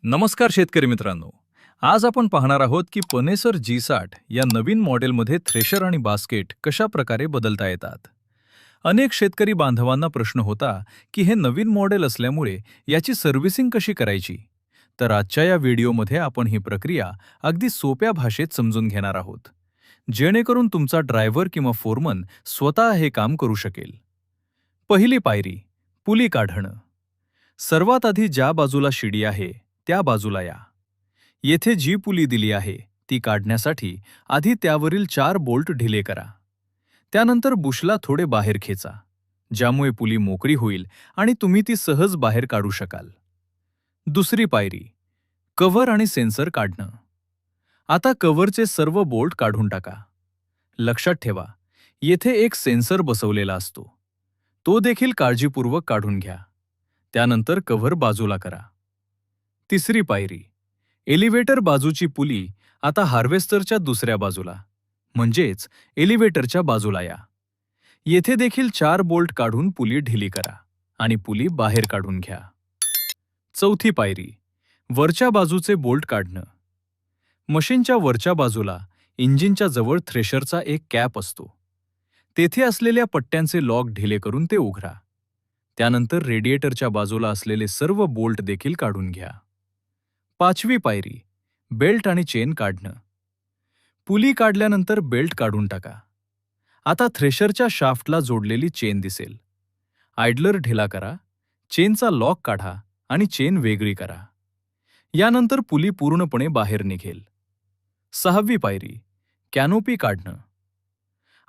नमस्कार शेतकरी मित्रांनो. आज आपण पाहणार आहोत की पनेसर G60 या नवीन मॉडेलमध्ये थ्रेशर आणि बास्केट कशा प्रकारे बदलता येतात. अनेक शेतकरी बांधवांना प्रश्न होता की हे नवीन मॉडेल असल्यामुळे याची सर्व्हिसिंग कशी करायची. तर आजच्या या व्हिडिओमध्ये आपण ही प्रक्रिया अगदी सोप्या भाषेत समजून घेणार आहोत, जेणेकरून तुमचा ड्रायव्हर किंवा फोरमन स्वतः हे काम करू शकेल. पहिली पायरी, पुली काढणं. सर्वात आधी ज्या बाजूला शिडी आहे त्या बाजूला या. येथे जी पुली दिली आहे ती काढण्यासाठी आधी त्यावरील 4 बोल्ट ढिले करा. त्यानंतर बुशला थोडे बाहेर खेचा, ज्यामुळे पुली मोकळी होईल आणि तुम्ही ती सहज बाहेर काढू शकाल. दुसरी पायरी, कव्हर आणि सेन्सर काढणं. आता कव्हरचे सर्व बोल्ट काढून टाका. लक्षात ठेवा, येथे एक सेन्सर बसवलेला असतो. तो देखील काळजीपूर्वक काढून घ्या. त्यानंतर कव्हर बाजूला करा. तिसरी पायरी, एलिव्हेटर बाजूची पुली आता हार्वेस्टरच्या दुसऱ्या बाजूला, म्हणजेच एलिव्हेटरच्या बाजूला या. येथे देखील 4 बोल्ट काढून पुली ढिली करा आणि पुली बाहेर काढून घ्या. चौथी पायरी, वरच्या बाजूचे बोल्ट काढणं. मशीनच्या वरच्या बाजूला इंजिनच्या जवळ थ्रेशरचा एक कॅप असतो. तेथे असलेल्या पट्ट्यांचे लॉक ढिले करून ते उघडा. त्यानंतर रेडिएटरच्या बाजूला असलेले सर्व बोल्ट देखील काढून घ्या. पाचवी पायरी, बेल्ट आणि चेन काढणं. पुली काढल्यानंतर बेल्ट काढून टाका. आता थ्रेशरच्या शाफ्टला जोडलेली चेन दिसेल. आयडलर ढिला करा, चेनचा लॉक काढा आणि चेन वेगळी करा. यानंतर पुली पूर्णपणे बाहेर निघेल. सहावी पायरी, कॅनोपी काढणं.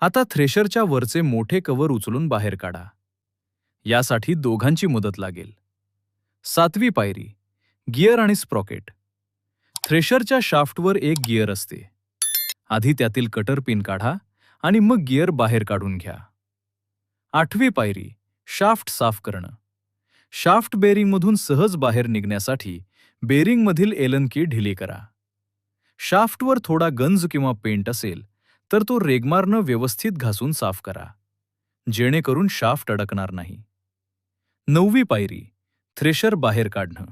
आता थ्रेशरच्या वरचे मोठे कव्हर उचलून बाहेर काढा. यासाठी दोघांची मदत लागेल. सातवी पायरी, गियर आणि स्प्रॉकेट. थ्रेशरच्या शाफ्टवर एक गियर असते. आधी त्यातील कटर पिन काढा आणि मग गियर बाहेर काढून घ्या. आठवी पायरी, शाफ्ट साफ करणं. शाफ्ट बेरिंगमधून सहज बाहेर निघण्यासाठी बेरिंगमधील एलन की ढिली करा. शाफ्टवर थोडा गंज किंवा पेंट असेल तर तो रेगमारनं व्यवस्थित घासून साफ करा, जेणेकरून शाफ्ट अडकणार नाही. नववी पायरी, थ्रेशर बाहेर काढणं.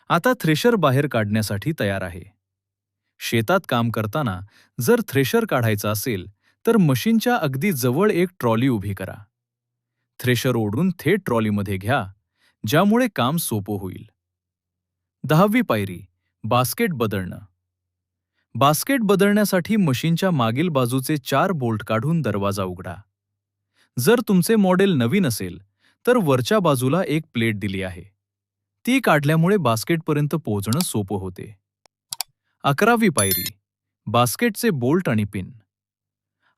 आता थ्रेशर बाहेर काढण्यासाठी तयार आहे. शेतात काम करताना जर थ्रेशर काढायचा असेल तर मशीनच्या अगदी जवळ एक ट्रॉली उभी करा. थ्रेशर ओढून थेट ट्रॉलीमध्ये घ्या, ज्यामुळे काम सोपं होईल. 10वी पायरी, बास्केट बदलणं. बास्केट बदलण्यासाठी मशीनच्या मागील बाजूचे 4 बोल्ट काढून दरवाजा उघडा. जर तुमचे मॉडेल नवीन असेल तर वरच्या बाजूला एक प्लेट दिली आहे. ती काढल्यामुळे बास्केटपर्यंत पोहोचणं सोपं होते. 11वी पायरी, बास्केटचे बोल्ट आणि पिन.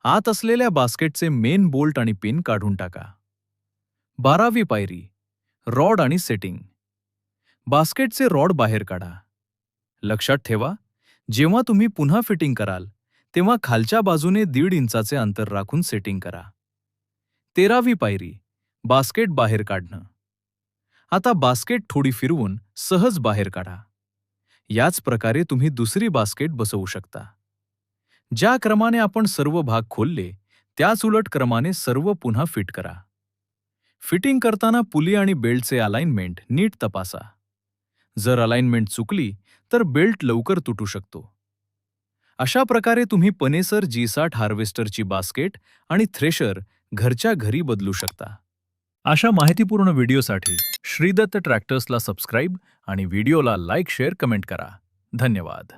आत असलेल्या बास्केटचे मेन बोल्ट आणि पिन काढून टाका. 12वी पायरी, रॉड आणि सेटिंग. बास्केटचे रॉड बाहेर काढा. लक्षात ठेवा, जेव्हा तुम्ही पुन्हा फिटिंग कराल तेव्हा खालच्या बाजूने 1.5 इंचाचे अंतर राखून सेटिंग करा. 13वी पायरी, बास्केट बाहेर काढणं. आता बास्केट थोडी फिरवून सहज बाहेर काढा. याच प्रकारे तुम्ही दुसरी बास्केट बसवू शकता. ज्या क्रमाने आपण सर्व भाग खोलले त्याच उलट क्रमाने सर्व पुन्हा फिट करा. फिटिंग करताना पुली आणि बेल्टचे अलाइनमेंट नीट तपासा. जर अलाइनमेंट चुकली तर बेल्ट लवकर तुटू शकतो. अशा प्रकारे तुम्ही पनेसर G60 हार्वेस्टरची बास्केट आणि थ्रेशर घरच्या घरी बदलू शकता. अशा माहितीपूर्ण व्हिडिओसाठी श्रीदत्त ट्रॅक्टर्सला सबस्क्राईब आणि व्हिडिओला लाईक, शेअर, कमेंट करा. धन्यवाद.